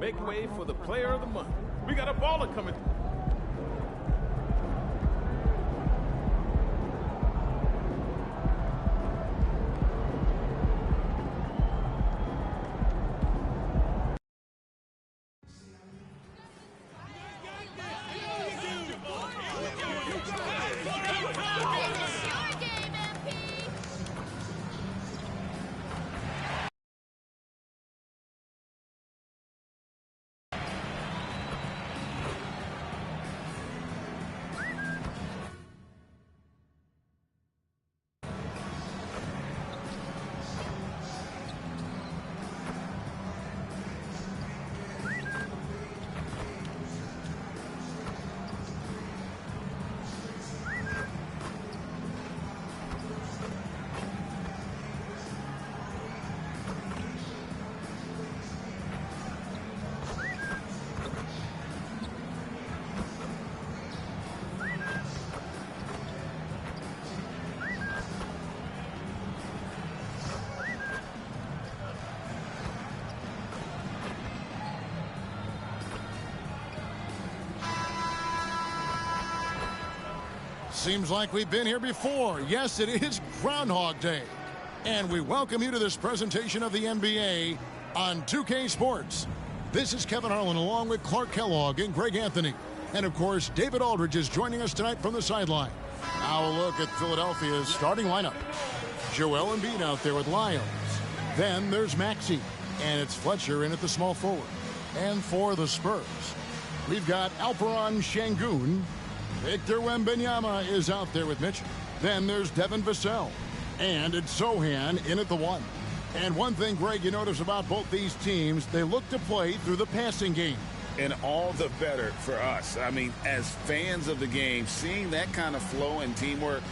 Make way for the player of the month. We got a baller coming. Seems like we've been here before. Yes, it is Groundhog Day. And we welcome you to this presentation of the NBA on 2K Sports. This is Kevin Harlan along with Clark Kellogg and Greg Anthony. And, of course, David Aldridge is joining us tonight from the sideline. Now a look at Philadelphia's starting lineup. Joel Embiid out there with Lyles. Then there's Maxey. And it's Fletcher in at the small forward. And for the Spurs, we've got Alperen Şengün. Victor Wembanyama is out there with Mitchell. Then there's Devin Vassell. And it's Sohan in at the 1. And one thing, Greg, you notice about both these teams, they look to play through the passing game. And all the better for us. I mean, as fans of the game, seeing that kind of flow and teamwork,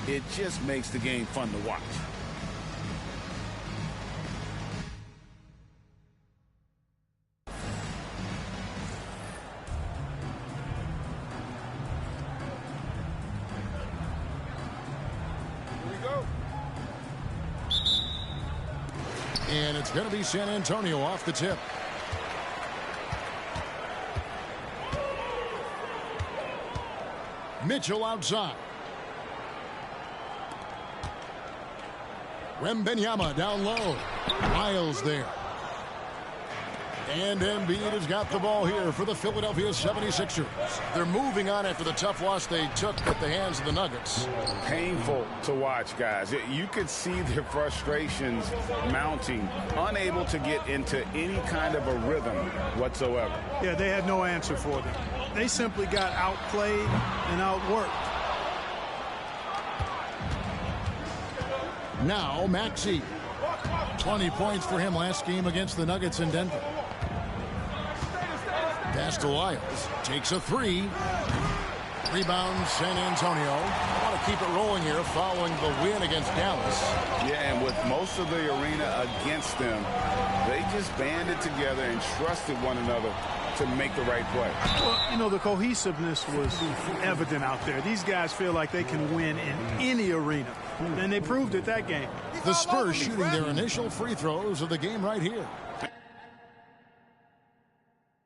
it just makes the game fun to watch. And it's going to be San Antonio off the tip. Mitchell outside. Wembanyama down low. Lyles there. And Embiid has got the ball here for the Philadelphia 76ers. They're moving on after the tough loss they took at the hands of the Nuggets. Painful to watch, guys. You could see their frustrations mounting, unable to get into any kind of a rhythm whatsoever. Yeah, they had no answer for them. They simply got outplayed and outworked. Now Maxey. 20 points for him last game against the Nuggets in Denver. Pass to Lyles. Takes a 3. Rebound San Antonio. I want to keep it rolling here following the win against Dallas. Yeah, and with most of the arena against them, they just banded together and trusted one another to make the right play. Well, you know, the cohesiveness was evident out there. These guys feel like they can win in any arena, and they proved it that game. The Spurs shooting their initial free throws of the game right here.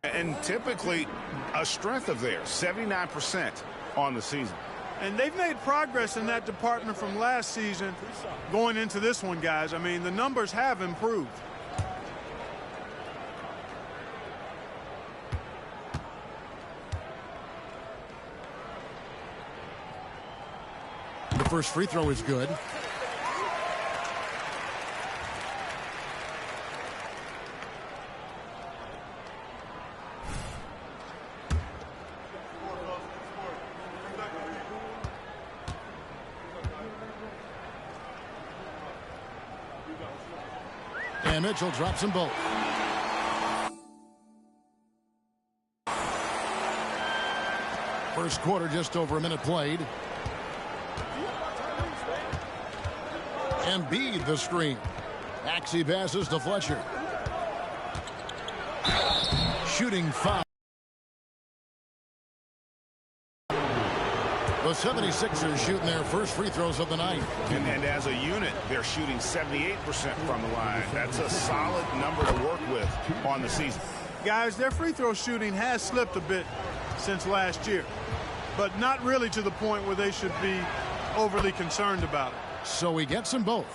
And typically a strength of theirs, 79% on the season. And they've made progress in that department from last season going into this one, guys. I mean, the numbers have improved. The first free throw is good. And Mitchell drops them both. First quarter, just over a minute played. Embiid the screen. Maxey passes to Fletcher. Shooting foul. The 76ers shooting their first free throws of the night. And as a unit, they're shooting 78% from the line. That's a solid number to work with on the season. Guys, their free throw shooting has slipped a bit since last year, but not really to the point where they should be overly concerned about it. So he gets them both.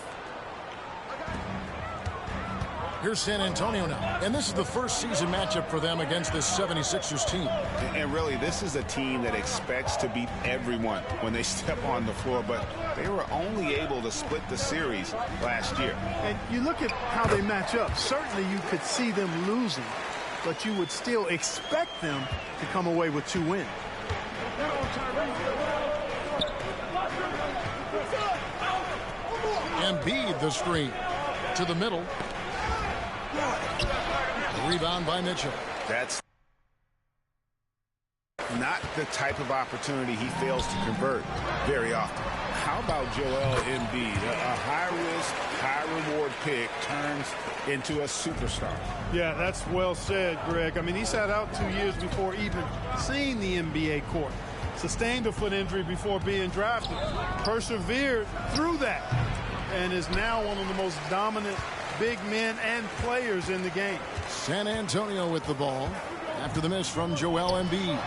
Here's San Antonio now. And this is the first season matchup for them against this 76ers team. And really, this is a team that expects to beat everyone when they step on the floor, but they were only able to split the series last year. And you look at how they match up. Certainly you could see them losing, but you would still expect them to come away with 2 wins. Embiid the screen to the middle. Rebound by Mitchell. That's not the type of opportunity he fails to convert very often. How about Joel Embiid? A high-risk, high-reward pick turns into a superstar. Yeah, that's well said, Greg. I mean, he sat out 2 years before even seeing the NBA court. Sustained a foot injury before being drafted. Persevered through that and is now one of the most dominant big men and players in the game. San Antonio with the ball after the miss from Joel Embiid.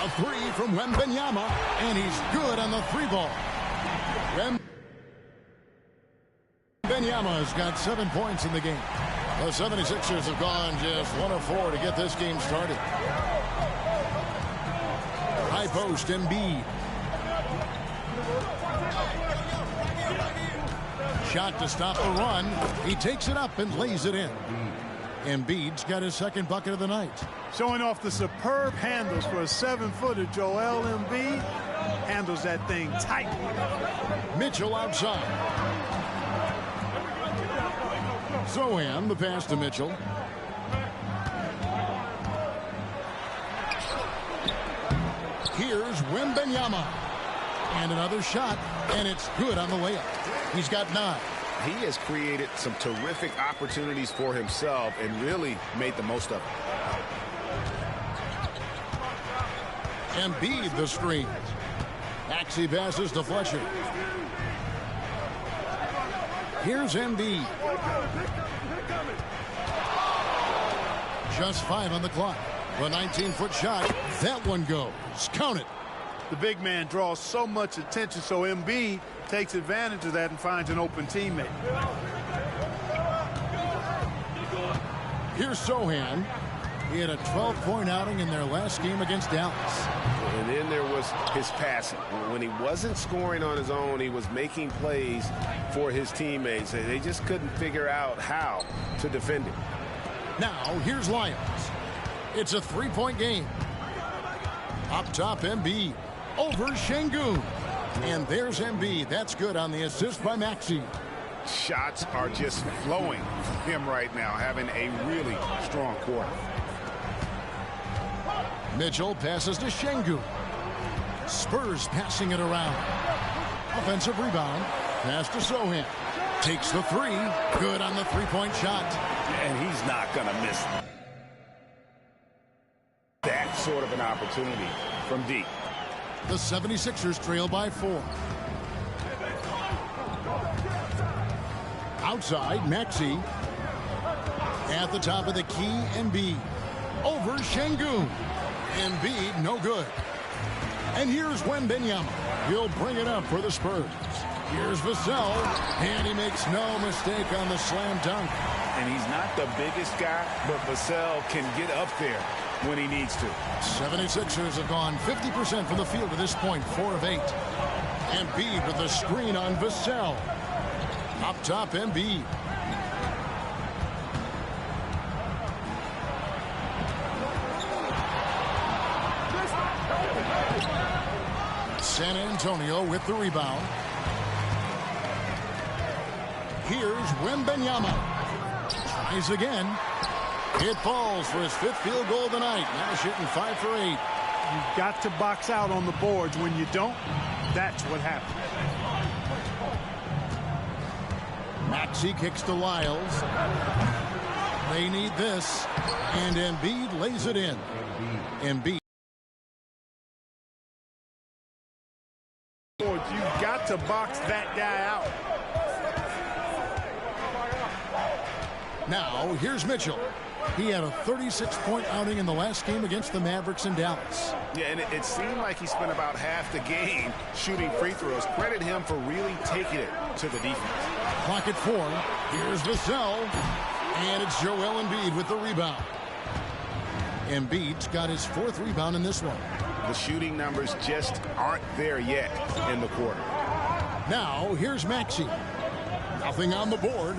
A three from Wembanyama, and he's good on the 3-ball. Wembanyama has got 7 points in the game. The 76ers have gone just 1 of 4 to get this game started. High post, Embiid. Shot to stop the run. He takes it up and lays it in. Embiid's got his second bucket of the night. Showing off the superb handles for a 7-footer. Joel Embiid handles that thing tight. Mitchell outside. Zohan, the pass to Mitchell. Here's Wembanyama. And another shot, and it's good on the layup. He's got 9. He has created some terrific opportunities for himself and really made the most of it. Embiid the screen. Maxey passes to Fletcher. Here's Embiid. Just 5 on the clock. The 19-foot shot. That one goes. Count it. The big man draws so much attention, so Embiid takes advantage of that and finds an open teammate. Here's Zohan. He had a 12-point outing in their last game against Dallas. And then there was his passing. When he wasn't scoring on his own, he was making plays for his teammates. They just couldn't figure out how to defend him. Now, here's Lyons. It's a 3-point game. Up top, Embiid. Over Şengün. And there's Embiid. That's good on the assist by Maxey. Shots are just flowing from him right now, having a really strong quarter. Mitchell passes to Şengün. Spurs passing it around. Offensive rebound. Pass to Zohan. Takes the 3. Good on the 3-point shot. And he's not going to miss that sort of an opportunity from deep. The 76ers trail by 4. Outside, Maxey. At the top of the key, Embiid. Over Şengün. Embiid, no good. And here's Wembanyama. He'll bring it up for the Spurs. Here's Vassell, and he makes no mistake on the slam dunk. And he's not the biggest guy, but Vassell can get up there when he needs to. 76ers have gone 50% from the field to this point, 4 of 8. Embiid with the screen on Vassell. Up top, Embiid. San Antonio with the rebound. Here's Wembanyama. Tries again. It falls for his 5th field goal of the night. Now shooting 5 for 8. You've got to box out on the boards. When you don't, that's what happens. Maxey kicks to Lyles. They need this. And Embiid lays it in. Embiid. You've got to box that guy out. Now, here's Mitchell. He had a 36-point outing in the last game against the Mavericks in Dallas. Yeah, and it seemed like he spent about half the game shooting free throws. Credit him for really taking it to the defense. Clock at 4. Here's Vassell. And it's Joel Embiid with the rebound. Embiid's got his 4th rebound in this one. The shooting numbers just aren't there yet in the quarter. Now, here's Maxey. Nothing on the board.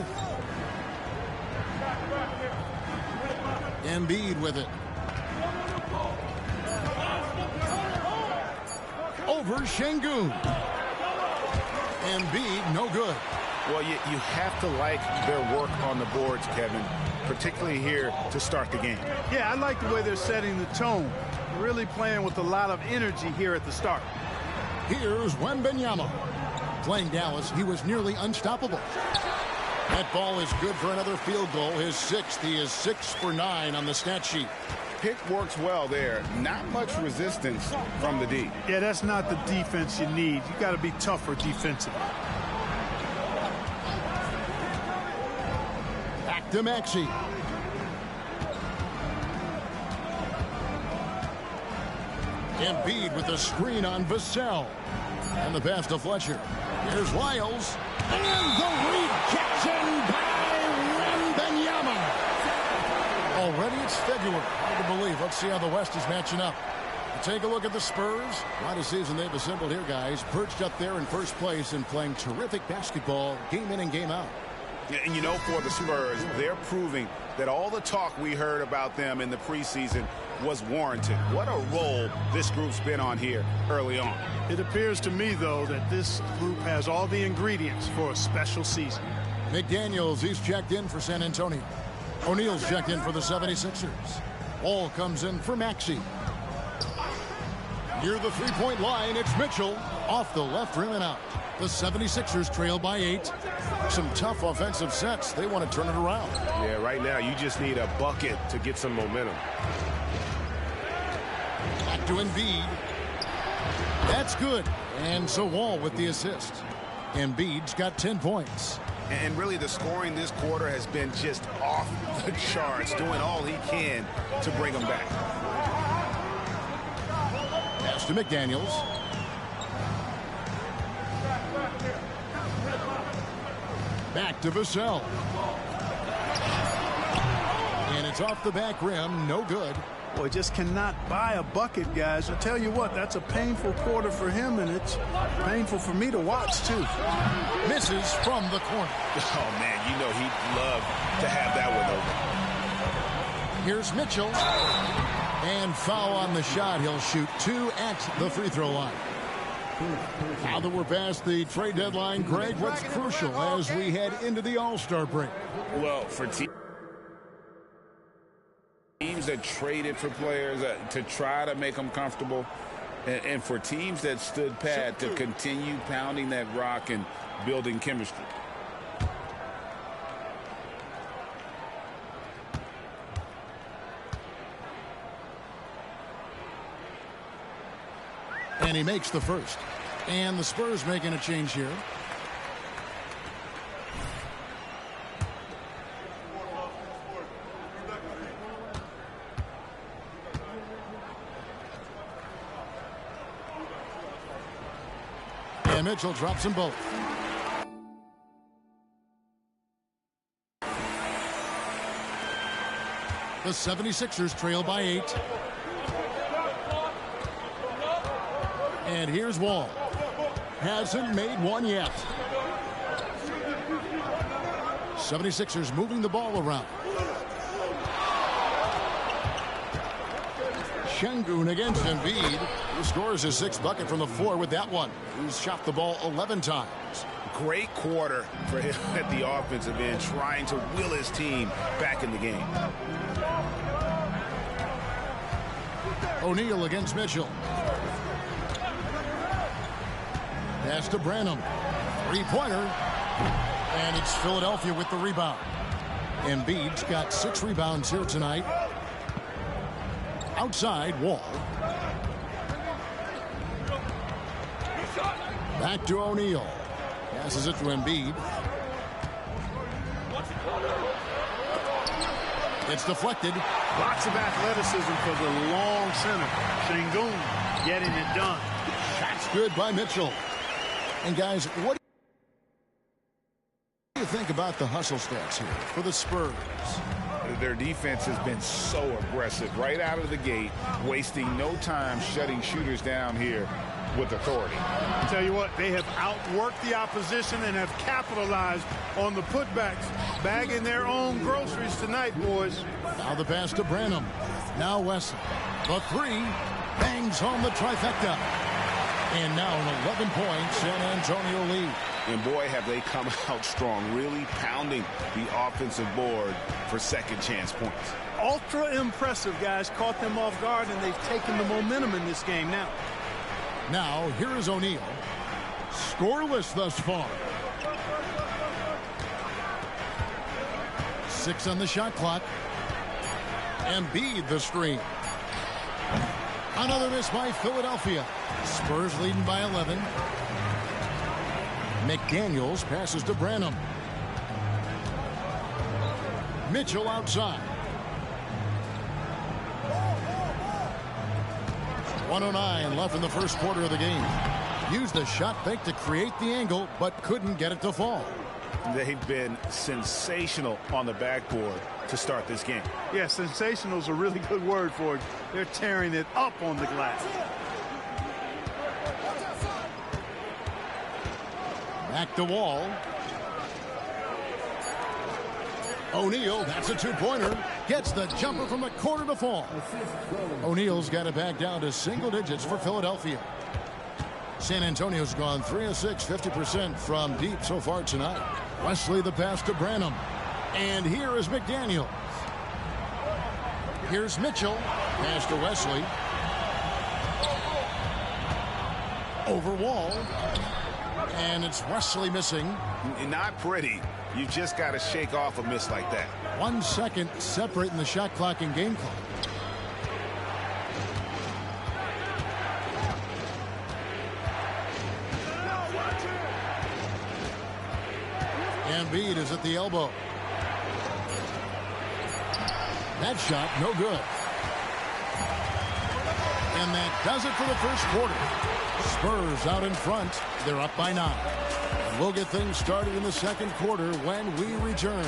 Embiid with it. Over Şengün. Embiid, no good. Well, you have to like their work on the boards, Kevin, particularly here to start the game. Yeah, I like the way they're setting the tone. Really playing with a lot of energy here at the start. Here's Wembanyama. Playing Dallas, he was nearly unstoppable. That ball is good for another field goal, his 6th. He is 6 for 9 on the stat sheet. Pick works well there. Not much resistance from the D. Yeah, that's not the defense you need. You got to be tougher defensively. Back to Maxey. Embiid with the screen on Vassell. And the pass to Fletcher. Here's Lyles. And the rejection by Wembanyama. Already it's February. Hard to believe. Let's see how the West is matching up. Take a look at the Spurs. What a season they've assembled here, guys. Perched up there in first place and playing terrific basketball game in and game out. And you know, for the Spurs, they're proving that all the talk we heard about them in the preseason was warranted. What a role this group's been on here early on. It appears to me, though, that this group has all the ingredients for a special season. McDaniels, he's checked in for San Antonio. O'Neal's checked in for the 76ers. Ball comes in for Maxey. Near the three-point line, it's Mitchell. Off the left rim and out. The 76ers trail by 8. Some tough offensive sets. They want to turn it around. Yeah, right now you just need a bucket to get some momentum. Back to Embiid. That's good. And so Wall with the assist. Embiid's got 10 points. And really the scoring this quarter has been just off the charts, doing all he can to bring them back. Pass to McDaniels. Back to Vassell. And it's off the back rim. No good. Boy, just cannot buy a bucket, guys. I tell you what, that's a painful quarter for him, and it's painful for me to watch, too. Misses from the corner. Oh, man, you know he'd love to have that one open. Here's Mitchell. And foul on the shot. He'll shoot 2 at the free throw line. Now that we're past the trade deadline, Greg, what's crucial as we head into the All-Star break? Well, for teams that traded for players to try to make them comfortable, and for teams that stood pat to continue pounding that rock and building chemistry. And he makes the first. And the Spurs making a change here. And Mitchell drops them both. The 76ers trail by 8. And here's Wall. Hasn't made one yet. 76ers moving the ball around. Şengün against Embiid. He scores his 6th bucket from the floor with that one. He's shot the ball 11 times. Great quarter for him at the offensive end, trying to will his team back in the game. O'Neal against Mitchell. Pass to Branham. Three-pointer. And it's Philadelphia with the rebound. Embiid's got 6 rebounds here tonight. Outside, Wall. Back to O'Neal. Passes it to Embiid. It's deflected. Lots of athleticism for the long center. Şengün getting it done. That's good by Mitchell. And guys, what do you think about the hustle stats here for the Spurs? Their defense has been so aggressive right out of the gate, wasting no time shutting shooters down here with authority. I tell you what, they have outworked the opposition and have capitalized on the putbacks, bagging their own groceries tonight, boys. Now the pass to Branham. Now Wesley. The three bangs home the trifecta. And now an 11-point San Antonio lead. And boy, have they come out strong, really pounding the offensive board for second chance points. Ultra impressive, guys. Caught them off guard, and they've taken the momentum in this game now. Now, here is O'Neal. Scoreless thus far. 6 on the shot clock. Embiid the screen. Another miss by Philadelphia. Spurs leading by 11. McDaniels passes to Branham. Mitchell outside. 1:09 left in the first quarter of the game. Used the shot fake to create the angle, but couldn't get it to fall. They've been sensational on the backboard to start this game. Yeah, sensational is a really good word for it. They're tearing it up on the glass. Back to Wall. O'Neal, that's a two-pointer. Gets the jumper from the corner to fall. O'Neal's got it back down to single digits for Philadelphia. San Antonio's gone 3 of 6, 50% from deep so far tonight. Wesley the pass to Branham. And here is McDaniels. Here's Mitchell. Pass to Wesley. Over Wall. And it's Wesley missing. Not pretty. You just got to shake off a miss like that. 1 second separating the shot clock and game clock. Embiid is at the elbow. That shot, no good. And that does it for the first quarter. Spurs out in front. They're up by 9. And we'll get things started in the second quarter when we return.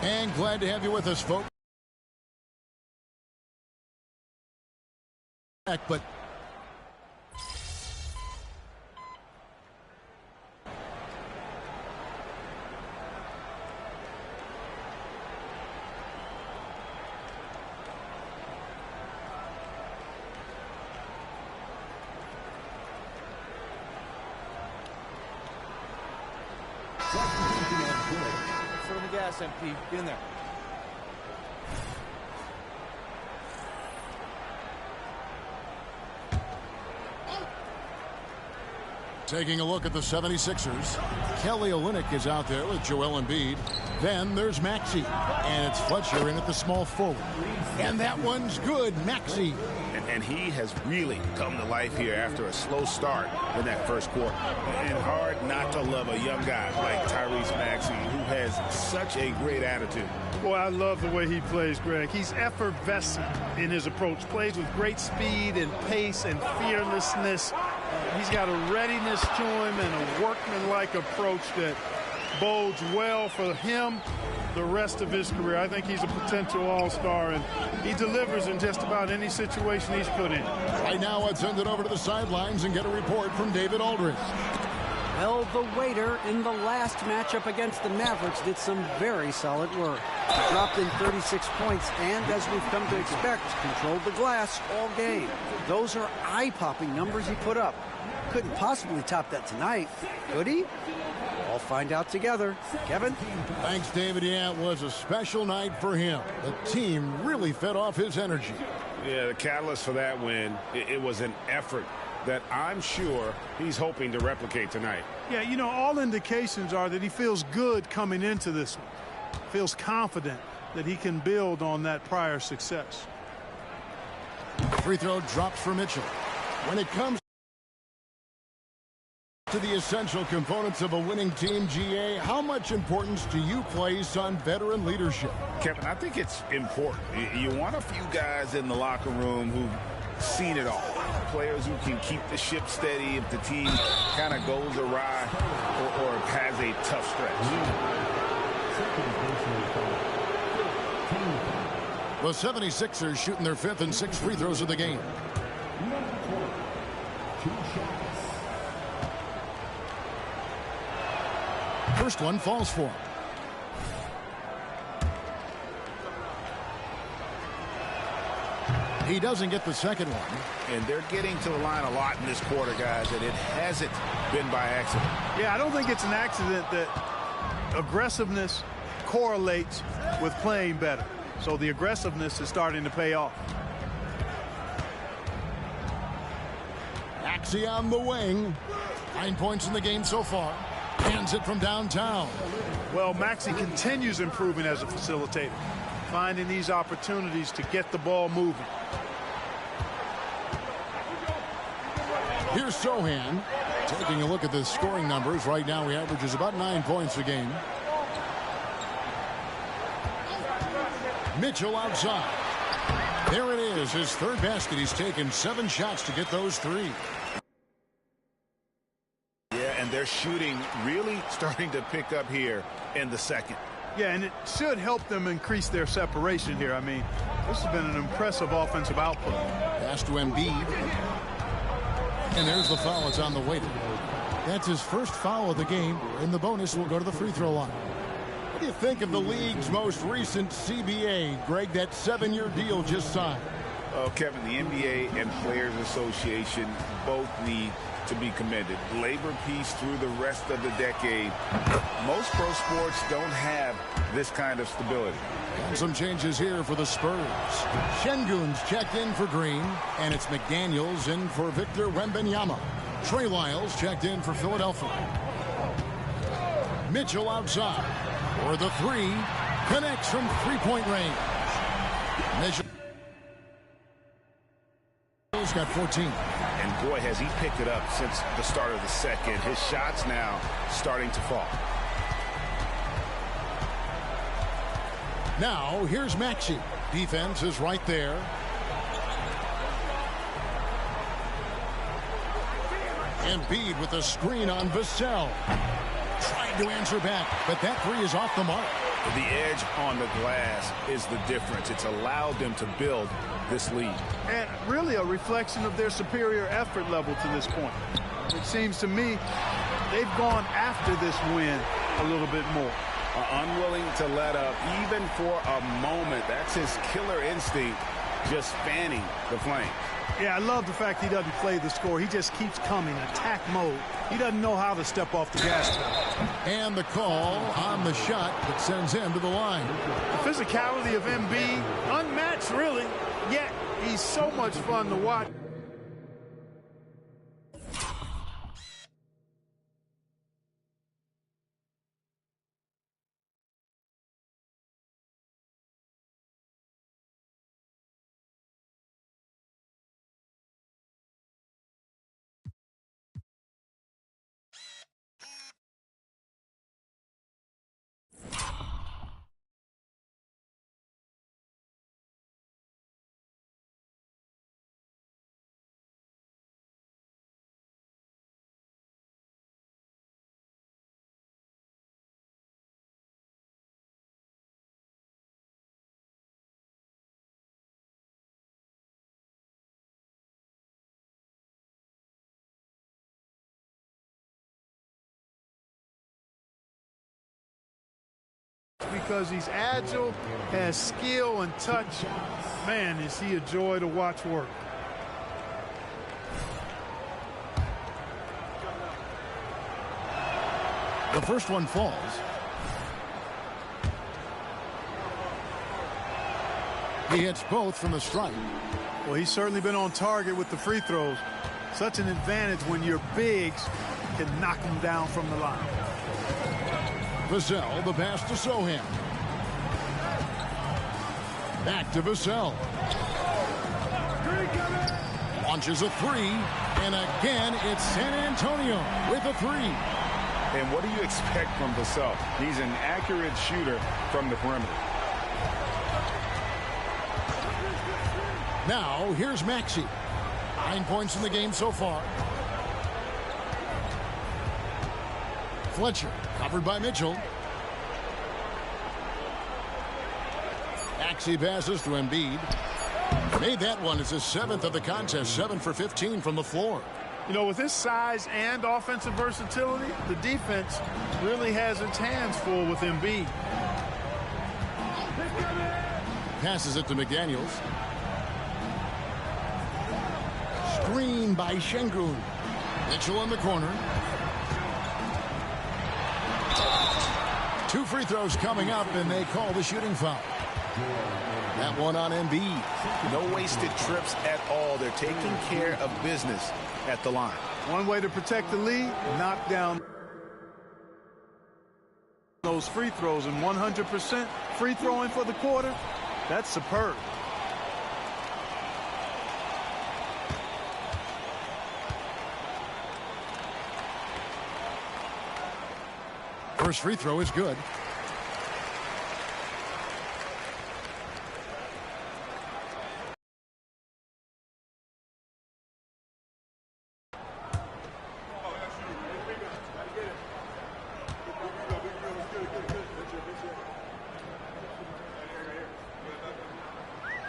And glad to have you with us, folks. But Foot on the gas, MP. Get in there. taking a look at the 76ers. Kelly Olynyk is out there with Joel Embiid. Then there's Maxey. And it's Fletcher in at the small forward. And that one's good. Maxey. And he has really come to life here after a slow start in that first quarter. And hard not to love a young guy like Tyrese Maxey, who has such a great attitude. Boy, I love the way he plays, Greg. He's effervescent in his approach. Plays with great speed and pace and fearlessness. He's got a readiness to him and a workmanlike approach that bodes well for him the rest of his career. I think he's a potential all-star, and he delivers in just about any situation he's put in. Right now, let's send it over to the sidelines and get a report from David Aldridge. Well, the waiter in the last matchup against the Mavericks did some very solid work. He dropped in 36 points and, as we've come to expect, controlled the glass all game. Those are eye-popping numbers he put up. Couldn't possibly top that tonight, could he? We'll find out together. Kevin? Thanks, David. Yeah, it was a special night for him. The team really fed off his energy. Yeah, the catalyst for that win, it was an effort that I'm sure he's hoping to replicate tonight. Yeah, you know, all indications are that he feels good coming into this one. Feels confident that he can build on that prior success. Free throw drops for Mitchell. When it comes to the essential components of a winning team, GA, how much importance do you place on veteran leadership? Kevin, I think it's important. You want a few guys in the locker room who've seen it all. Players who can keep the ship steady if the team kind of goes awry or has a tough stretch. The 76ers shooting their 5th and 6th free throws of the game. First one falls for him. He doesn't get the second one. And they're getting to the line a lot in this quarter, guys, and it hasn't been by accident. Yeah, I don't think it's an accident that aggressiveness correlates with playing better. So the aggressiveness is starting to pay off. Maxey on the wing. 9 points in the game so far. Hands it from downtown. Well, Maxey continues improving as a facilitator, finding these opportunities to get the ball moving. Here's Sohan. Taking a look at the scoring numbers. Right now he averages about 9 points a game. Mitchell outside. There it is, his third basket. He's taken 7 shots to get those 3. Yeah, and they're shooting really starting to pick up here in the second. Yeah, and it should help them increase their separation here. I mean, this has been an impressive offensive output. Pass to Embiid. And there's the foul. It's on the waiter. That's his first foul of the game. In the bonus, we'll go to the free throw line. What do you think of the league's most recent CBA, Greg, that 7-year deal just signed? Oh, Kevin, the NBA and Players Association both need to be commended. Labor peace through the rest of the decade. Most pro sports don't have this kind of stability. And some changes here for the Spurs. Şengün's checked in for Green, and it's McDaniels in for Victor Wembanyama. Trey Lyles checked in for Philadelphia. Mitchell outside for the 3. Connects from three-point range. Mitchell's got 14. And boy, has he picked it up since the start of the second. His shots now starting to fall. Now, here's Maxey. Defense is right there. Embiid with a screen on Vassell. Trying to answer back, but that 3 is off the mark. The edge on the glass is the difference. It's allowed them to build this lead. And really a reflection of their superior effort level to this point. It seems to me they've gone after this win a little bit more. Unwilling to let up even for a moment. That's his killer instinct, just fanning the flames. Yeah, I love the fact he doesn't play the score. He just keeps coming, attack mode. He doesn't know how to step off the gas pedal. And the call on the shot that sends him to the line. The physicality of Embiid, unmatched really, yet he's so much fun to watch. because he's agile, has skill and touch. Man, is he a joy to watch work. The first one falls. He hits both from the stripe. Well, he's certainly been on target with the free throws. Such an advantage when your bigs can knock him down from the line. Vassell, the pass to Sohan. Back to Vassell. Launches a three, and again it's San Antonio with a three. And what do you expect from Vassell? He's an accurate shooter from the perimeter. Now, here's Maxey. 9 points in the game so far. Fletcher, covered by Mitchell. Maxey passes to Embiid. Made that one. It's his 7th of the contest. 7 for 15 from the floor. You know, with his size and offensive versatility, the defense really has its hands full with Embiid. Passes it to McDaniels. Screen by Şengün. Mitchell in the corner. 2 free throws coming up, and they call the shooting foul. That one on Embiid. No wasted trips at all. They're taking care of business at the line. One way to protect the lead, knock down those free throws, and 100% free throwing for the quarter. That's superb. First free throw is good.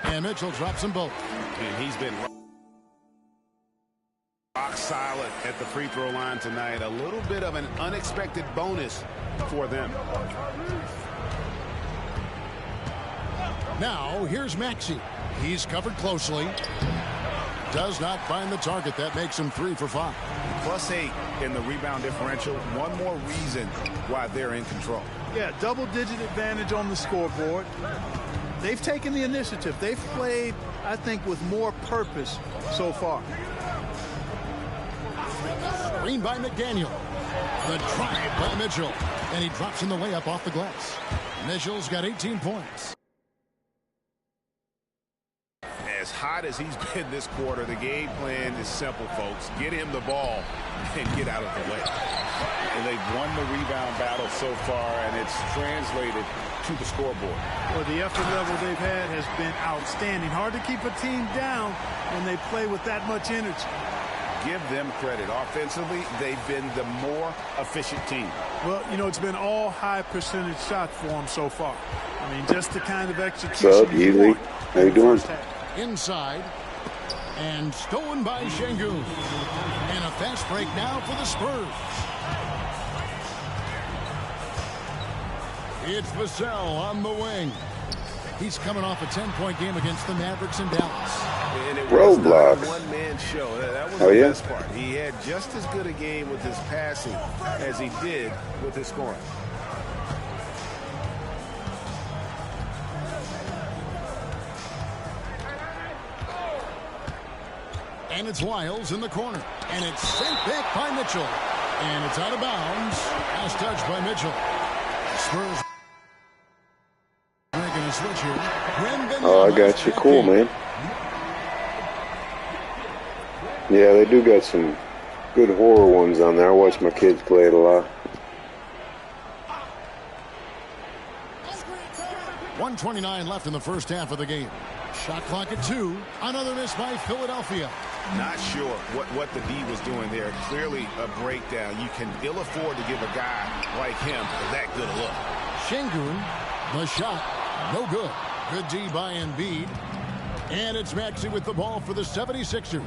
And Mitchell drops them both. And he's been rock solid at the free throw line tonight. A little bit of an unexpected bonus for them. Now, here's Maxey. He's covered closely. Does not find the target. That makes him 3 for 5. +8 in the rebound differential. One more reason why they're in control. Yeah, double-digit advantage on the scoreboard. They've taken the initiative. They've played, I think, with more purpose so far. Screen by McDaniel. The drive by Mitchell. And he drops in the layup off the glass. Mitchell's got 18 points. As hot as he's been this quarter, the game plan is simple, folks. Get him the ball and get out of the way. And they've won the rebound battle so far, and it's translated to the scoreboard. Well, the effort level they've had has been outstanding. Hard to keep a team down when they play with that much energy. Give them credit. Offensively, they've been the more efficient team. Well, you know, it's been all high percentage shots for them so far. I mean, just the kind of execution. What's up, Yeezy? How you doing? Inside. And stolen by Şengün. And a fast break now for the Spurs. It's Vassell on the wing. He's coming off a 10-point game against the Mavericks in Dallas. And it was Roadblocks. not a one-man show. That was Oh, the yeah? best part. He had just as good a game with his passing as he did with his scoring. And it's Lyles in the corner. And it's sent back by Mitchell. And it's out of bounds. Last touch by Mitchell. Spurs making a switch here. Oh, I got you. Cool, man. Yeah, they do got some good horror ones on there. I watch my kids play it a lot. 1:29 left in the first half of the game. Shot clock at 2. Another miss by Philadelphia. Not sure what the D was doing there. Clearly a breakdown. You can ill afford to give a guy like him that good a look. Şengün, the shot, no good. Good D by Embiid. And it's Maxey with the ball for the 76ers.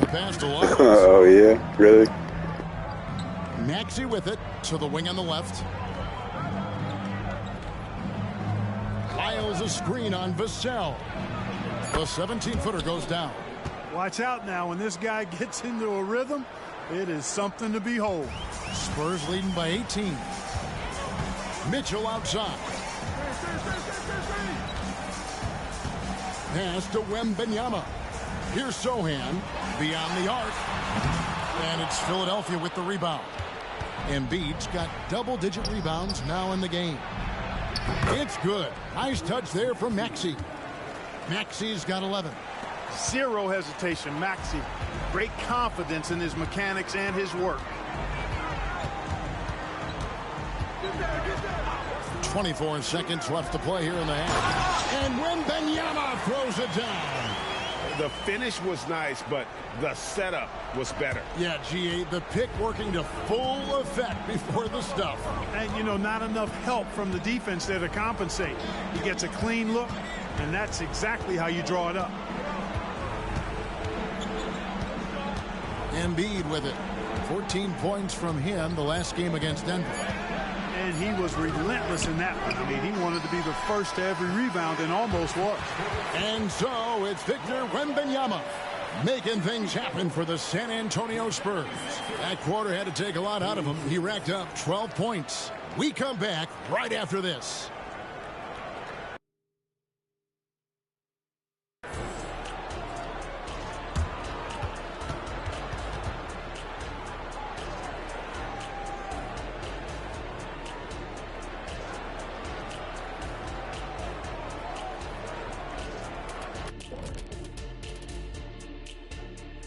The pass to Lyles. Oh, yeah? Really? Maxey with it to the wing on the left. Piles a screen on Vassell. The 17-footer goes down. Watch out now. When this guy gets into a rhythm, it is something to behold. Spurs leading by 18. Mitchell outside. Pass to Wembanyama. Here's Sohan beyond the arc. And it's Philadelphia with the rebound. Embiid's got double-digit rebounds now in the game. It's good. Nice touch there from Maxey. Maxey's got 11. Zero hesitation. Maxey, great confidence in his mechanics and his work. 24 seconds left to play here in the half. And Wembanyama throws it down. The finish was nice, but the setup was better. Yeah, GA, the pick working to full effect before the stuff. And, you know, not enough help from the defense there to compensate. He gets a clean look, and that's exactly how you draw it up. Embiid with it. 14 points from him the last game against Denver. And he was relentless in that one. I mean, he wanted to be the first to every rebound and almost was. And so it's Victor Wembanyama making things happen for the San Antonio Spurs. That quarter had to take a lot out of him. He racked up 12 points. We come back right after this.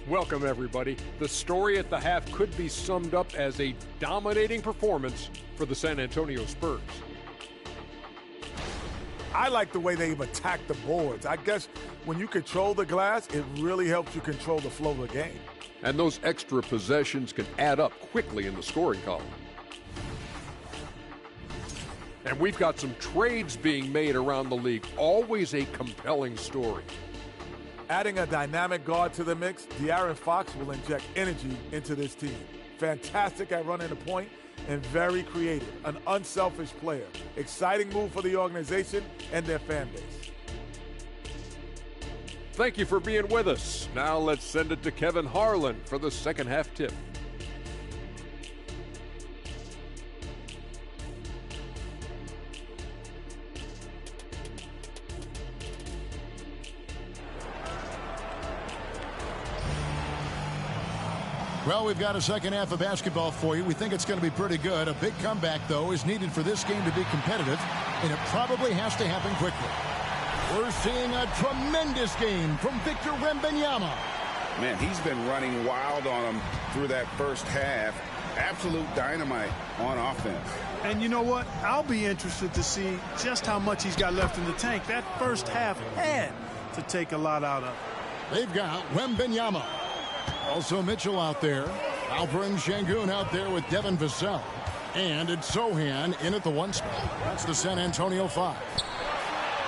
Welcome, everybody. The story at the half could be summed up as a dominating performance for the San Antonio Spurs. I like the way they've attacked the boards. I guess when you control the glass, it really helps you control the flow of the game. And those extra possessions can add up quickly in the scoring column. And we've got some trades being made around the league. Always a compelling story. Adding a dynamic guard to the mix, De'Aaron Fox will inject energy into this team. Fantastic at running the point and very creative. An unselfish player. Exciting move for the organization and their fan base. Thank you for being with us. Now let's send it to Kevin Harlan for the second half tip. Well, we've got a second half of basketball for you. We think it's going to be pretty good. A big comeback, though, is needed for this game to be competitive, and it probably has to happen quickly. We're seeing a tremendous game from Victor Wembanyama. Man, he's been running wild on him through that first half. Absolute dynamite on offense. And you know what? I'll be interested to see just how much he's got left in the tank. That first half had to take a lot out of it. They've got Wembanyama. Also Mitchell out there. Alperen Şengün out there with Devin Vassell. And it's Sohan in at the one spot. That's the San Antonio 5.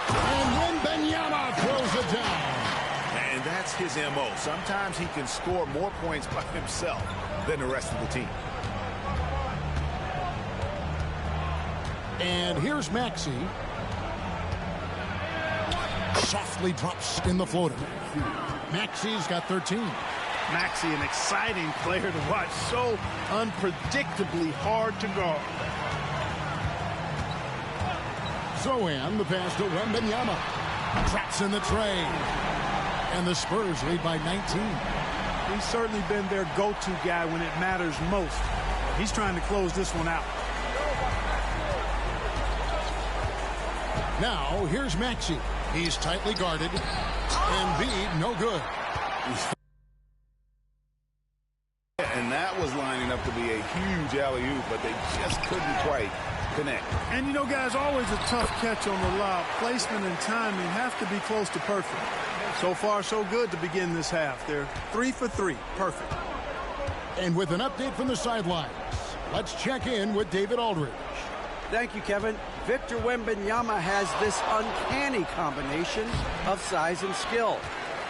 And Wembanyama throws it down. And that's his MO. Sometimes he can score more points by himself than the rest of the team. And here's Maxey. Softly drops in the floater. Maxey's got 13. Maxey, an exciting player to watch. So unpredictably hard to guard. Sohan, the pass to Wembanyama. Traps in the tray. And the Spurs lead by 19. He's certainly been their go-to guy when it matters most. He's trying to close this one out. Now, here's Maxey. He's tightly guarded. Embiid, no good. And that was lining up to be a huge alley-oop, but they just couldn't quite connect. And you know, guys, always a tough catch on the lob. Placement and timing have to be close to perfect. So far, so good to begin this half. They're 3 for 3. Perfect. And with an update from the sidelines, let's check in with David Aldridge. Thank you, Kevin. Victor Wembanyama has this uncanny combination of size and skill.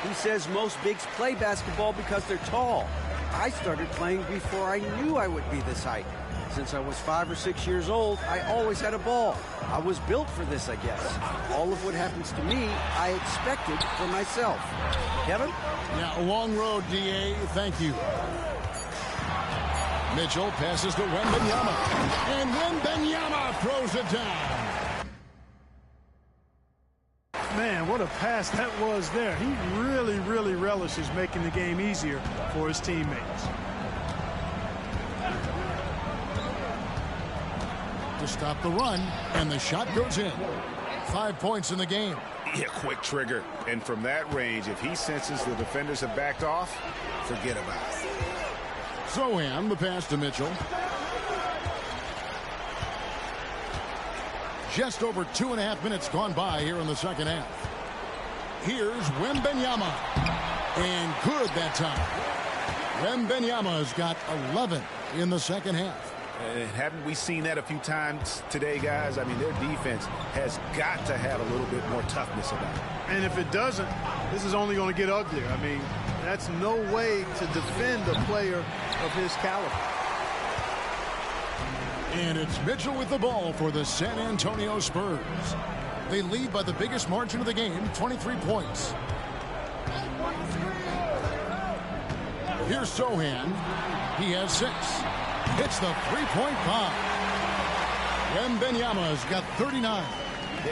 He says most bigs play basketball because they're tall. I started playing before I knew I would be this height. Since I was 5 or 6 years old, I always had a ball. I was built for this, I guess. All of what happens to me, I expected for myself. Kevin? Yeah, a long road, D.A. Thank you. Mitchell passes to Wembanyama. And Wembanyama throws it down. Man, what a pass that was there. He really, really relishes making the game easier for his teammates. To stop the run, and the shot goes in. 5 points in the game. Yeah, quick trigger. And from that range, if he senses the defenders have backed off, forget about it. Sohan, the pass to Mitchell. Just over 2.5 minutes gone by here in the second half. Here's Wembanyama. And good that time. Wembanyama's got 11 in the second half. Haven't we seen that a few times today, guys? I mean, their defense has got to have a little bit more toughness about it. And if it doesn't, this is only going to get uglier. I mean, that's no way to defend a player of his caliber. And it's Mitchell with the ball for the San Antonio Spurs. They lead by the biggest margin of the game, 23 points. Here's Sohan. He has 6. Hits the three-point bomb. Wembanyama's got 39.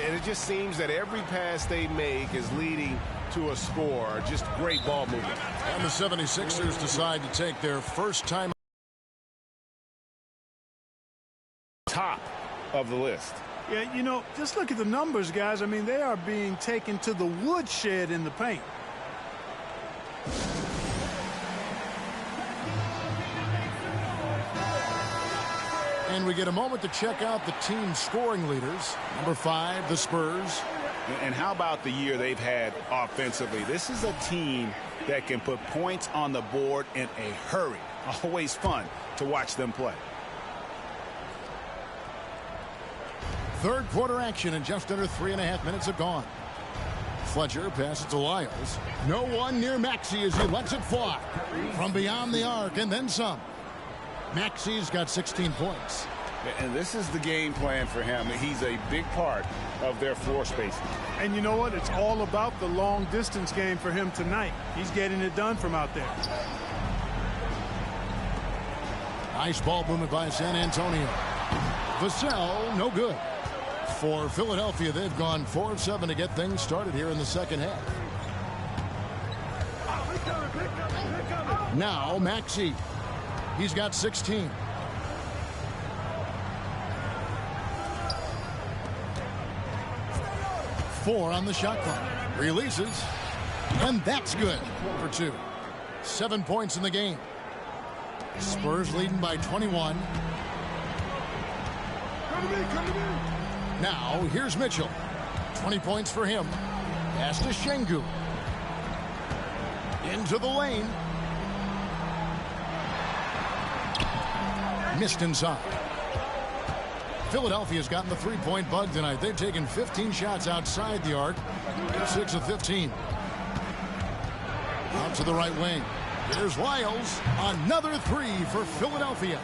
And it just seems that every pass they make is leading to a score. Just great ball movement. And the 76ers decide to take their first time. Top of the list. Yeah, you know, just look at the numbers, guys. I mean, they are being taken to the woodshed in the paint. And we get a moment to check out the team scoring leaders. Number 5, the Spurs. And how about the year they've had offensively? This is a team that can put points on the board in a hurry. Always fun to watch them play. Third quarter action, and just under 3.5 minutes have gone. Fletcher passes to Lyles. No one near Maxey as he lets it fly from beyond the arc and then some. Maxey's got 16 points. And this is the game plan for him. He's a big part of their floor spacing. And you know what? It's all about the long distance game for him tonight. He's getting it done from out there. Nice ball movement by San Antonio. Vassell, no good. For Philadelphia, they've gone 4 of 7 to get things started here in the second half. Now Maxey. He's got 16. Four on the shot clock. Releases. And that's good for 2. 7 points in the game. Spurs leading by 21. Now here's Mitchell. 20 points for him. Pass to Şengün. Into the lane. Missed inside. Philadelphia's gotten the three-point bug tonight. They've taken 15 shots outside the arc. 6 of 15. Out to the right wing. Here's Lyles. Another 3 for Philadelphia.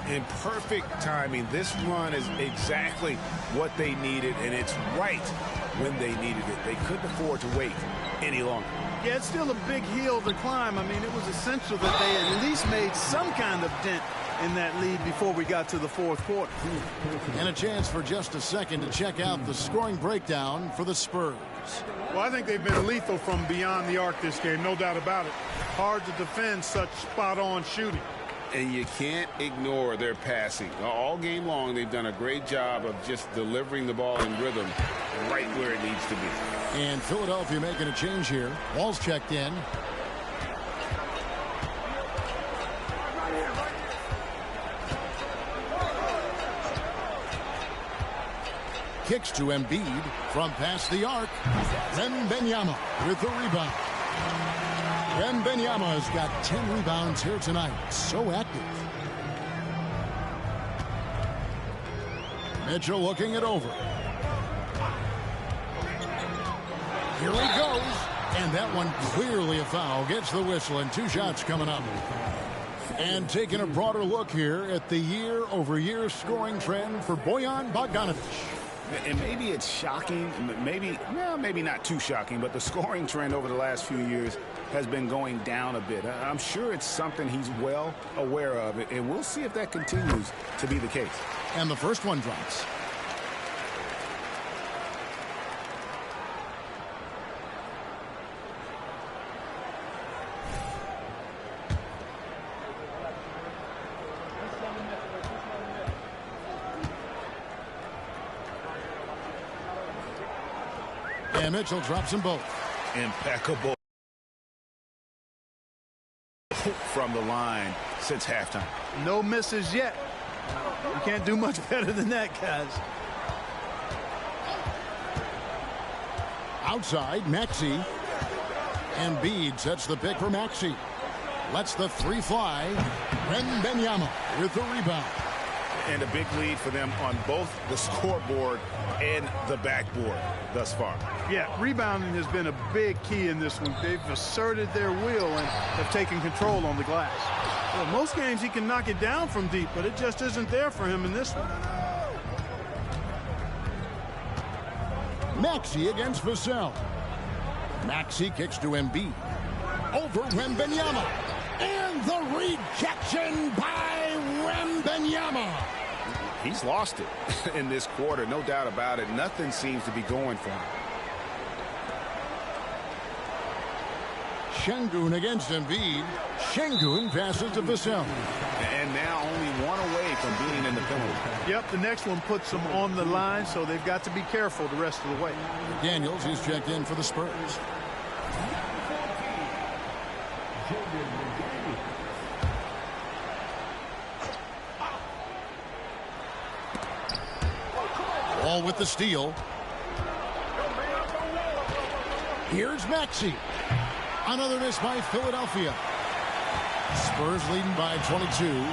In perfect timing. This run is exactly what they needed, and it's right when they needed it. They couldn't afford to wait any longer. Yeah, it's still a big hill to climb. I mean, it was essential that they at least made some kind of dent in that lead before we got to the fourth quarter. And a chance for just a second to check out the scoring breakdown for the Spurs. Well, I think they've been lethal from beyond the arc this game, no doubt about it. Hard to defend such spot-on shooting. And you can't ignore their passing. All game long, they've done a great job of just delivering the ball in rhythm right where it needs to be. And Philadelphia making a change here. Ball's checked in. Kicks to Embiid from past the arc. Wembanyama with the rebound. Wembanyama's got 10 rebounds here tonight. So active. Mitchell looking it over. Here he goes. And that one clearly a foul. Gets the whistle, and 2 shots coming up. And taking a broader look here at the year-over-year scoring trend for Bojan Bogdanovic. And maybe it's shocking, maybe not too shocking, but the scoring trend over the last few years has been going down a bit. I'm sure it's something he's well aware of, and we'll see if that continues to be the case. And the first one drops. And Mitchell drops them both. Impeccable from the line since halftime. No misses yet. You can't do much better than that, guys. Outside, Maxey. Embiid sets the pick for Maxey. Lets the 3 fly. Wembanyama with the rebound. And a big lead for them on both the scoreboard and the backboard thus far. Yeah, rebounding has been a big key in this one. They've asserted their will and have taken control on the glass. Well, most games he can knock it down from deep, but it just isn't there for him in this one. Maxey against Vassell. Maxey kicks to Embiid. Over Wembanyama. And the rejection by Wembanyama. He's lost it in this quarter, no doubt about it. Nothing seems to be going for him. Şengün against Embiid. Şengün passes to Vassell. And now only 1 away from being in the penalty. Yep, the next one puts them on the line, so they've got to be careful the rest of the way. Daniels is checked in for the Spurs. All with the steal. Here's Maxey. Another miss by Philadelphia. Spurs leading by 22.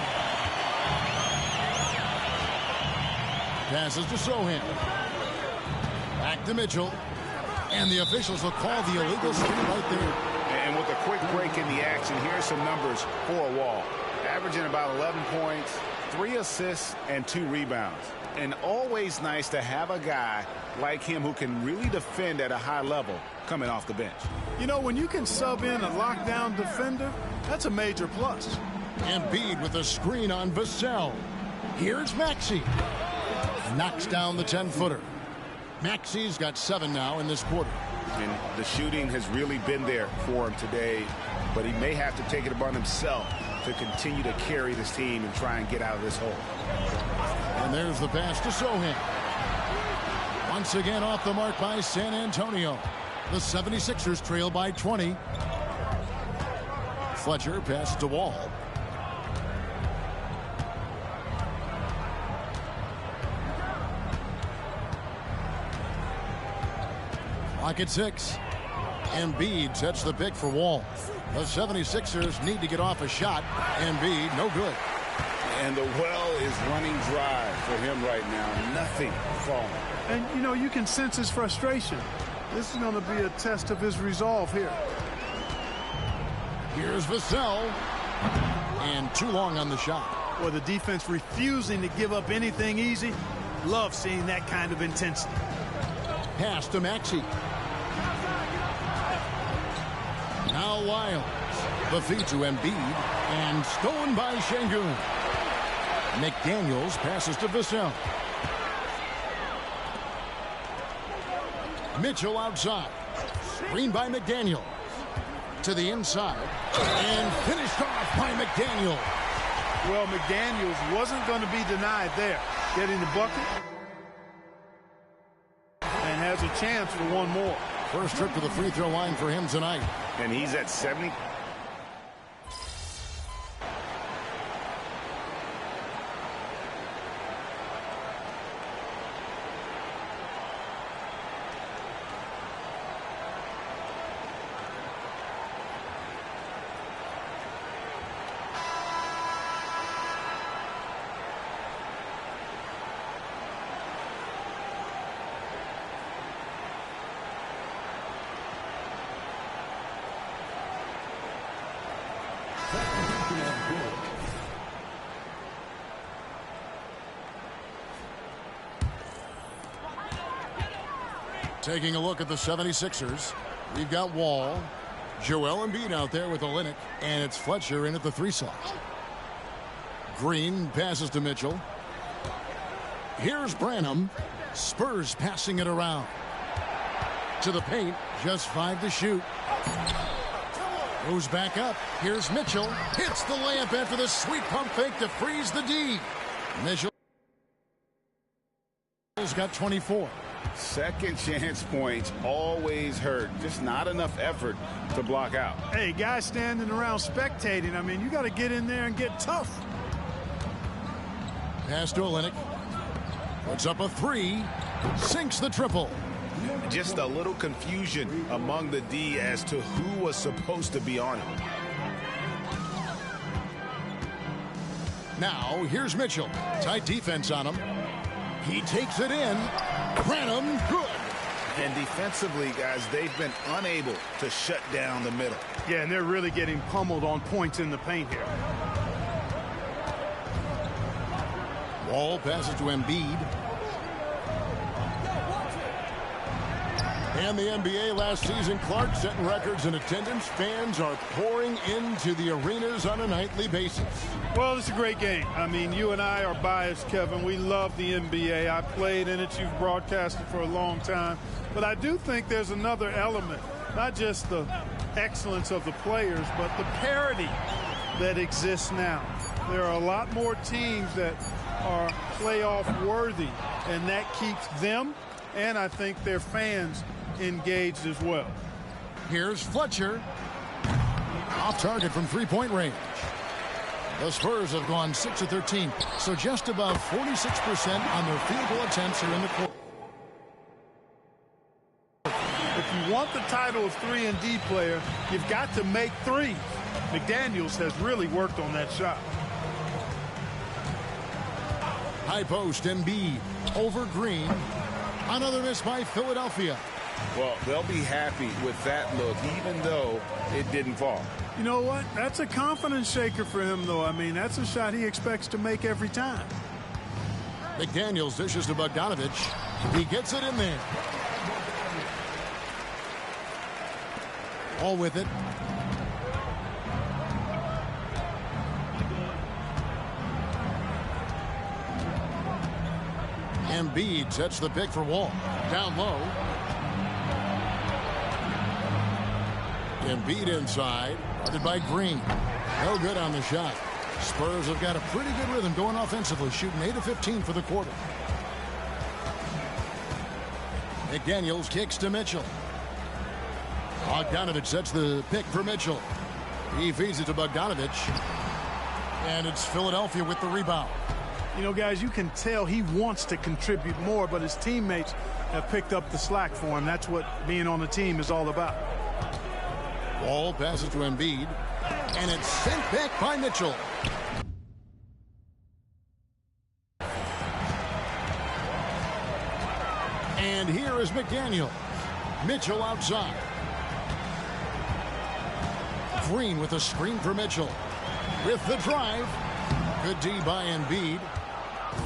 Passes to Sohan. Back to Mitchell. And the officials will call the illegal steal right there. And with a quick break in the action, here's some numbers for Wall. Averaging about 11 points, 3 assists, and 2 rebounds. And always nice to have a guy like him who can really defend at a high level coming off the bench. You know, when you can sub in a lockdown defender, that's a major plus. Embiid with a screen on Vassell. Here's Maxey. Knocks down the 10-footer. Maxey's got 7 now in this quarter. And the shooting has really been there for him today, but he may have to take it upon himself to continue to carry this team and try and get out of this hole. And there's the pass to Sohan. Once again off the mark by San Antonio. The 76ers trail by 20. Fletcher passes to Wall. Clock at 6. Embiid sets the pick for Wall. The 76ers need to get off a shot. Embiid, no good. And the well is running dry for him right now. Nothing falling. And, you know, you can sense his frustration. This is going to be a test of his resolve here. Here's Vassell. And too long on the shot. Well, the defense refusing to give up anything easy. Love seeing that kind of intensity. Pass to Maxey. Now Lyles. The feed to Embiid. And stolen by Şengün. McDaniels passes to Vassell. Mitchell outside. Screen by McDaniels. To the inside. And finished off by McDaniels. Well, McDaniels wasn't going to be denied there. Getting the bucket. And has a chance for one more. First trip to the free throw line for him tonight. And he's at 70. Taking a look at the 76ers, we've got Wall, Joel Embiid out there with Olynyk, and it's Fletcher in at the 3 slot. Green passes to Mitchell. Here's Branham. Spurs passing it around. To the paint, just 5 to shoot. Goes back up. Here's Mitchell. Hits the layup after the sweet pump fake to freeze the D. Mitchell's got 24. Second chance points always hurt. Just not enough effort to block out. Hey, guys standing around spectating. I mean, you got to get in there and get tough. Pass to Olynyk. Puts up a 3. Sinks the triple. Just a little confusion among the D as to who was supposed to be on him. Now, here's Mitchell. Tight defense on him. He takes it in. Branham, good. And defensively, guys, they've been unable to shut down the middle. Yeah, and they're really getting pummeled on points in the paint here. Wall passes to Embiid. And the NBA last season, Clark setting records in attendance. Fans are pouring into the arenas on a nightly basis. Well, it's a great game. I mean, you and I are biased, Kevin. We love the NBA. I played in it. You've broadcasted for a long time. But I do think there's another element, not just the excellence of the players, but the parity that exists now. There are a lot more teams that are playoff worthy, and that keeps them and I think their fans engaged as well. Here's Fletcher. Off target from three-point range. The Spurs have gone 6 of 13, so just about 46% on their field goal attempts are in the court. If you want the title of 3-and-D player, you've got to make threes. McDaniels has really worked on that shot. High post, Embiid over Green. Another miss by Philadelphia. Well, they'll be happy with that look, even though it didn't fall. You know what? That's a confidence shaker for him, though. I mean, that's a shot he expects to make every time. McDaniels dishes to Bogdanovich. He gets it in there. All with it. Embiid sets the pick for Wall. Down low. Embiid inside. Guarded by Green. No good on the shot. Spurs have got a pretty good rhythm going offensively, shooting 8 of 15 for the quarter. McDaniels kicks to Mitchell. Bogdanovich sets the pick for Mitchell. He feeds it to Bogdanovich. And it's Philadelphia with the rebound. You know, guys, you can tell he wants to contribute more, but his teammates have picked up the slack for him. That's what being on the team is all about. Ball passes to Embiid, and it's sent back by Mitchell. And here is McDaniel. Mitchell outside. Green with a screen for Mitchell. With the drive. Good D by Embiid.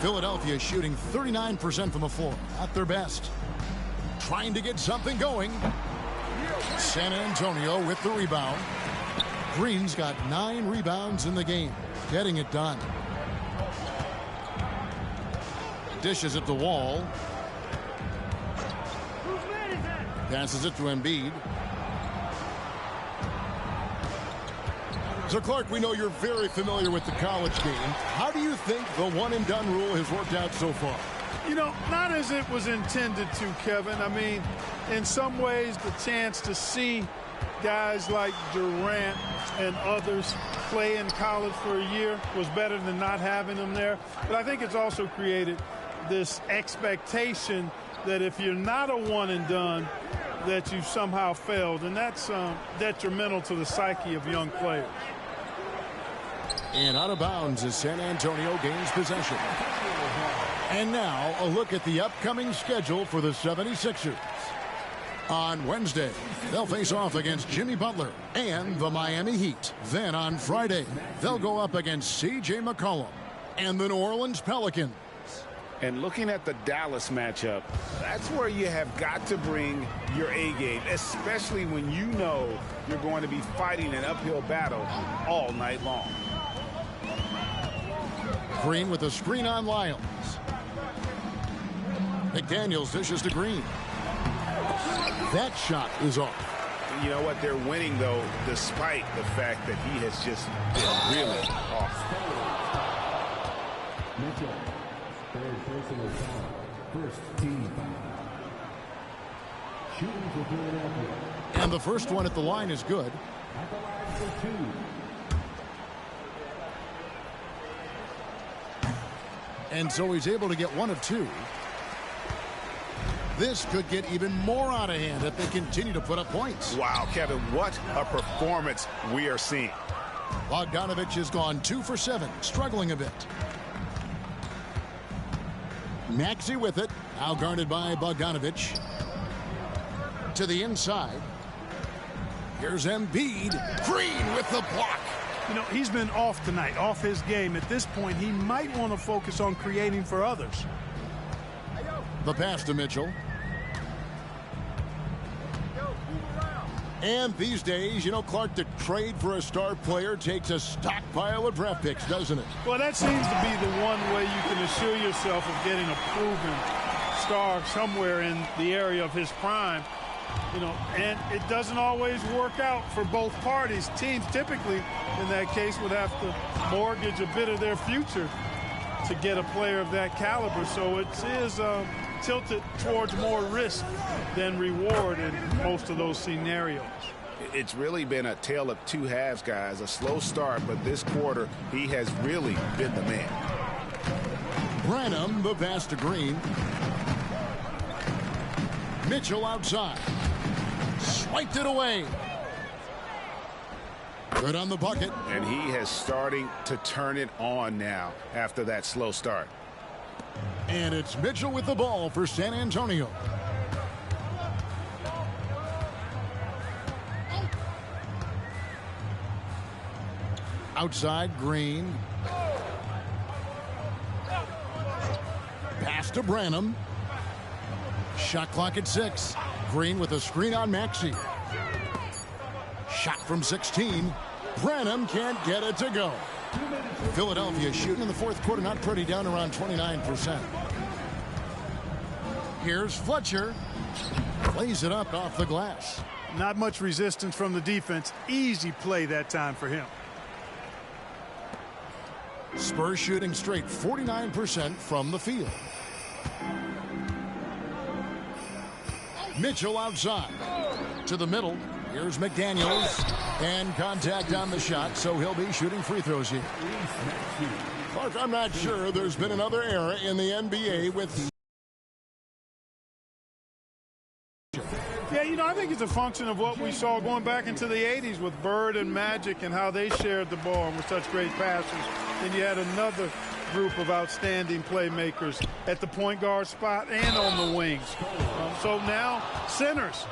Philadelphia shooting 39% from the floor. At their best. Trying to get something going. San Antonio with the rebound. Green's got 9 rebounds in the game. Getting it done. Dishes it to Wall. Passes it to Embiid. So, Clark, we know you're very familiar with the college game. How do you think the one-and-done rule has worked out so far? You know, not as it was intended to, Kevin. I mean, in some ways, the chance to see guys like Durant and others play in college for a year was better than not having them there. But I think it's also created this expectation that if you're not a one-and-done, that you've somehow failed. And that's detrimental to the psyche of young players. And out of bounds as San Antonio gains possession. And now a look at the upcoming schedule for the 76ers. On Wednesday, they'll face off against Jimmy Butler and the Miami Heat. Then on Friday, they'll go up against C.J. McCollum and the New Orleans Pelicans. And looking at the Dallas matchup, that's where you have got to bring your A game, especially when you know you're going to be fighting an uphill battle all night long. Green with a screen on Lyles. McDaniels dishes to Green. That shot is off. You know what? They're winning, though, despite the fact that he has just been really off. Third personal foul. First team foul. Shooting for Philadelphia. And the first one at the line is good. At the line for 2. And so he's able to get 1 of 2. This could get even more out of hand if they continue to put up points. Wow, Kevin, what a performance we are seeing. Bogdanovich has gone 2 for 7, struggling a bit. Maxey with it, now guarded by Bogdanovich. To the inside. Here's Embiid. Green with the block. You know, he's been off tonight, off his game. At this point, he might want to focus on creating for others. The pass to Mitchell. And these days, you know, Clark, the trade for a star player takes a stockpile of draft picks, doesn't it? Well, that seems to be the one way you can assure yourself of getting a proven star somewhere in the area of his prime. You know, and it doesn't always work out for both parties. Teams typically, in that case, would have to mortgage a bit of their future to get a player of that caliber. So it is tilted towards more risk than reward in most of those scenarios. It's really been a tale of two halves, guys. A slow start, but this quarter, he has really been the man. Branham, the pass to Green. Mitchell outside. Swiped it away. Good on the bucket. And he has starting to turn it on now after that slow start. And it's Mitchell with the ball for San Antonio. Outside, Green. Pass to Branham. Shot clock at 6. Green with a screen on Maxey. Shot from 16. Branham can't get it to go. Philadelphia shooting in the fourth quarter, not pretty, down around 29%. Here's Fletcher. Plays it up off the glass. Not much resistance from the defense. Easy play that time for him. Spurs shooting straight 49% from the field. Mitchell outside. To the middle. Here's McDaniels. And contact on the shot, so he'll be shooting free throws here. Clark, I'm not sure there's been another era in the NBA with... Yeah, you know, I think it's a function of what we saw going back into the 80s with Bird and Magic and how they shared the ball and were such great passers. And you had another group of outstanding playmakers at the point guard spot and on the wings. So now centers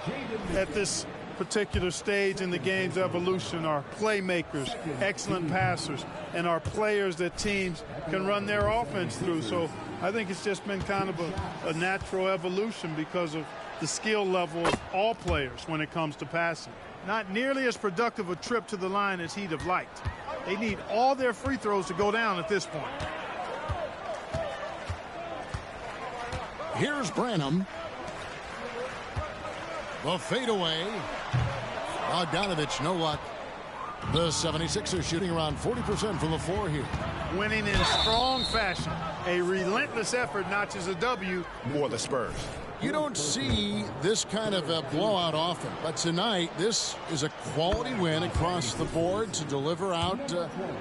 at this particular stage in the game's evolution are playmakers, excellent passers, and are players that teams can run their offense through. So I think it's just been kind of a natural evolution because of the skill level of all players when it comes to passing. Not nearly as productive a trip to the line as he'd have liked. They need all their free throws to go down at this point. Here's Branham. The fadeaway. Bogdanovich, no luck. The 76ers shooting around 40% from the floor here. Winning in strong fashion. A relentless effort notches a W for the Spurs. You don't see this kind of a blowout often, but tonight this is a quality win across the board to deliver out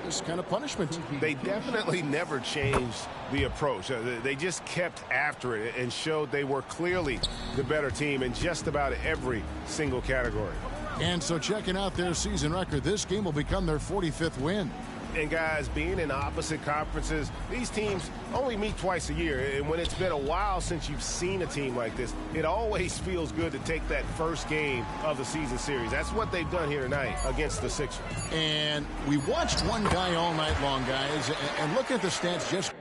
this kind of punishment. They definitely never changed the approach. They just kept after it and showed they were clearly the better team in just about every single category. And so checking out their season record, this game will become their 45th win. And guys, being in opposite conferences, these teams only meet twice a year. And when it's been a while since you've seen a team like this, it always feels good to take that first game of the season series. That's what they've done here tonight against the Sixers. And we watched one guy all night long, guys, and look at the stats just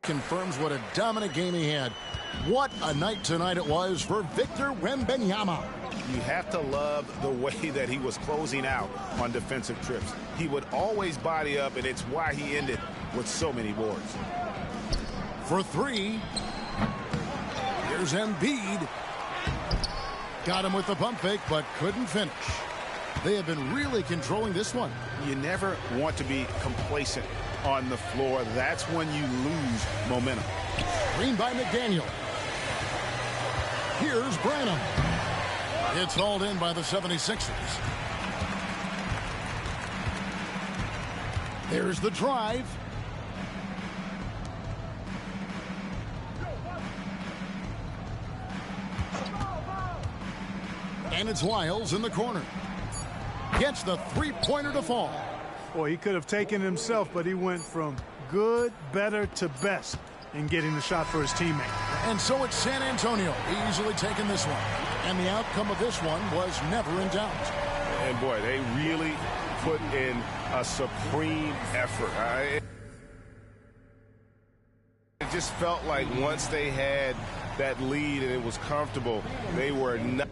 confirms what a dominant game he had. What a night tonight it was for Victor Wembanyama. You have to love the way that he was closing out on defensive trips. He would always body up, and it's why he ended with so many boards. For three. Here's Embiid. Got him with the pump fake, but couldn't finish. They have been really controlling this one. You never want to be complacent on the floor. That's when you lose momentum. Screen by McDaniel. Here's Branham. It's hauled in by the 76ers. There's the drive. And it's Lyles in the corner. Gets the three-pointer to fall. Boy, he could have taken it himself, but he went from good, better to best in getting the shot for his teammate. And so it's San Antonio easily taking this one. And the outcome of this one was never in doubt. And boy, they really put in a supreme effort. It just felt like once they had that lead and it was comfortable, they were not